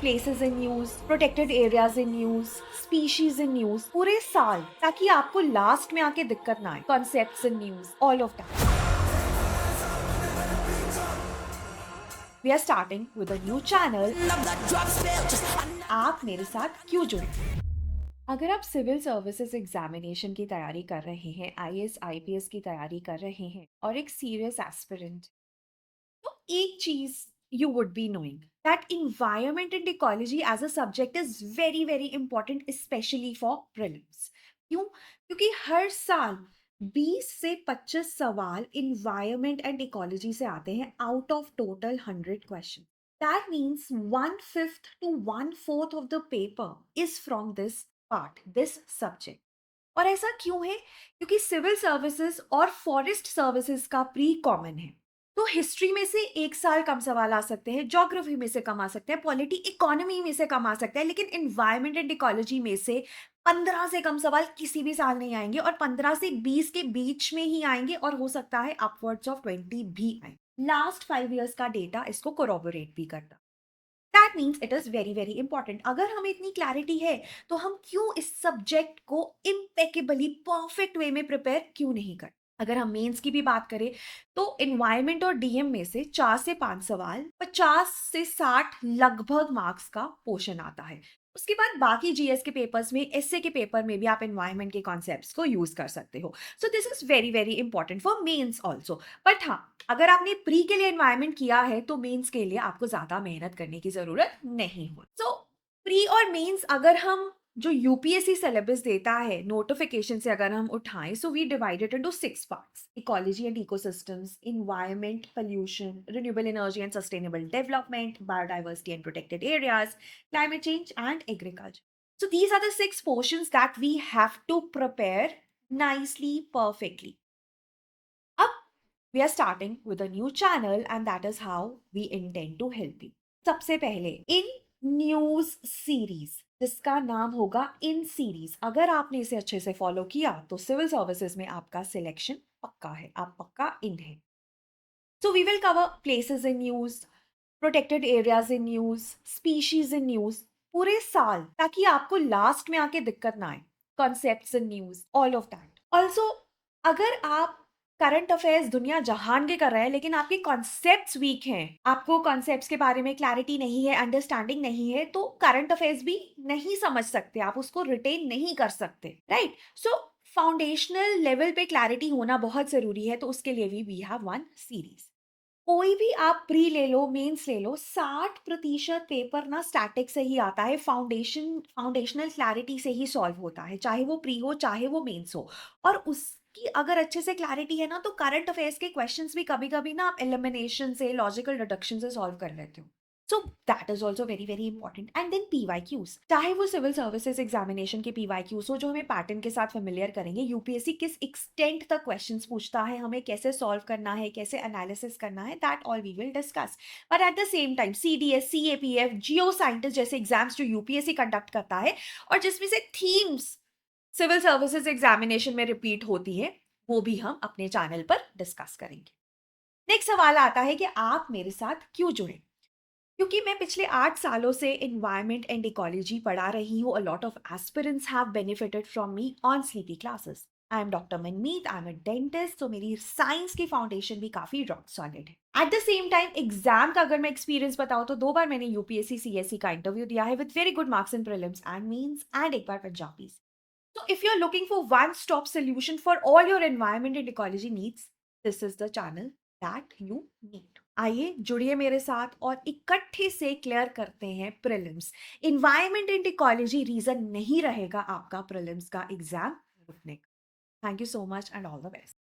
Places in news, protected areas in news, species in news पूरे साल, ताकि आपको लास्ट में आके दिक्कत ना आए. Concepts in news, all of that. We are starting with a new channel. आप मेरे साथ क्यों जुड़े? अगर आप सिविल सर्विसेज एग्जामिनेशन की तैयारी कर रहे हैं, आईएएस आईपीएस की तैयारी कर रहे हैं और एक सीरियस एस्पिरेंट, तो एक चीज you would be knowing that environment and ecology as a subject is very important, especially for prelims. क्यों? क्योंकि हर साल 20 से 25 सवाल environment and ecology से आते हैं out of total 100 questions. That means 1/5 to 1/4 of the paper is from this part, this subject. और ऐसा क्यों है? क्योंकि सिविल सर्विसेज और फॉरेस्ट सर्विसेज का प्री कॉमन है. तो हिस्ट्री में से एक साल कम सवाल आ सकते हैं, ज्योग्राफी में से कम आ सकते हैं, पॉलिटी इकोनॉमी में से कम आ सकते हैं, लेकिन एनवायरमेंट एंड इकोलॉजी में से 15 से कम सवाल किसी भी साल नहीं आएंगे और 15 से 20 के बीच में ही आएंगे और हो सकता है अपवर्ड्स ऑफ 20 भी आए. लास्ट 5 इयर्स का डेटा इसको कोरोबोरेट भी करता. That means it is very important. अगर हमें इतनी क्लैरिटी है तो हम क्यों इस सब्जेक्ट को इम्पेकेबली परफेक्ट वे में प्रिपेयर क्यों नहीं कर. अगर हम मेंस की भी बात करें तो एनवायरमेंट और डीएम में से 4 से 5 सवाल 50 से 60 लगभग मार्क्स का पोर्शन आता है. उसके बाद बाकी जीएस के पेपर्स में, एसए के पेपर में भी आप एनवायरमेंट के कॉन्सेप्ट्स को यूज कर सकते हो. So this is very important for mains also. But हाँ, अगर आपने प्री के लिए एनवायरमेंट किया है तो मेंस के लिए आपको ज्यादा मेहनत करने की जरूरत नहीं हो. सो प्री और मेंस अगर हम जो यूपीएससी सिलेबस देता है नोटिफिकेशन से अगर हम उठाएं, so we divided into 6 parts: ecology and ecosystems, environment, pollution, renewable energy and sustainable development, biodiversity and protected areas, climate change and agriculture. So these are the 6 portions that we have to prepare nicely, perfectly. Up, we are starting with a new channel and that is how we intend to help you. सबसे पहले in news series, जिसका नाम होगा in series, अगर आपने इसे अच्छे से फॉलो किया तो सिविल सर्विसेज में आपका सिलेक्शन पक्का है, आप पक्का इन है. So we will cover places in news, protected areas in news, species in news पूरे साल, ताकि आपको लास्ट में आके दिक्कत ना आए. Concepts in news, all of that. Also अगर आप करंट अफेयर्स दुनिया जहान के कर रहे हैं लेकिन आपके कॉन्सेप्ट्स वीक हैं, आपको कॉन्सेप्ट्स के बारे में क्लैरिटी नहीं है, अंडरस्टैंडिंग नहीं है, तो करंट अफेयर्स भी नहीं समझ सकते, आप उसको रिटेन नहीं कर सकते. राइट? सो फाउंडेशनल लेवल पे क्लैरिटी होना बहुत जरूरी है. तो उसके लिए भी वी हैव वन सीरीज. कोई भी आप प्री ले लो, मेंस ले लो, 60% पेपर ना स्टैटिक से ही आता है, फाउंडेशनल क्लैरिटी से ही सॉल्व होता है, चाहे वो प्री हो चाहे वो मेंस हो. और उसकी अगर अच्छे से क्लैरिटी है ना, तो करंट अफेयर्स के क्वेश्चंस भी कभी कभी ना आप एलिमिनेशन से, लॉजिकल डिडक्शन से सॉल्व कर लेते हो. So that is also very important. And then PYQs, चाहे वो सिविल सर्विसेज एग्जामिनेशन के पीवाईक्यूज हो जो हमें पैटर्न के साथ फेमिलियर करेंगे, यूपीएससी किस एक्सटेंट तक क्वेश्चंस पूछता है, हमें कैसे सॉल्व करना है, कैसे एनालिसिस करना है, that all we will discuss. But at the same time CDS, CAPF, geo scientist जैसे एग्जाम्स जो यूपीएससी कंडक्ट करता है और जिसमें से थीम्स सिविल सर्विसेज एग्जामिनेशन में रिपीट होती है, वो भी हम अपने चैनल पर डिस्कस करेंगे. नेक्स्ट सवाल आता है कि आप मेरे साथ क्यों जुड़े. क्योंकि मैं पिछले 8 सालों से एनवायरनमेंट एंड इकोलॉजी पढ़ा रही हूँ. A lot of aspirants have benefited from me on sleepy classes. I am doctor Manmeet, I am a dentist, तो मेरी साइंस की फाउंडेशन भी काफी रॉक सॉलिड है. Eight the same time exam का अगर मैं एक्सपीरियंस बताऊँ तो 2 बार मैंने यूपीएससी सीएससी का इंटरव्यू दिया है with very good marks in prelims and mains, and एक बार Punjabi. So if you're looking for one-stop solution for all your environment and ecology needs, this is the channel that you need. आइए जुड़िए मेरे साथ और इकट्ठे से क्लियर करते हैं prelims. Environment and ecology reason नहीं रहेगा आपका प्रीलिम्स का एग्जाम रुकने का. Thank you so much and all the best.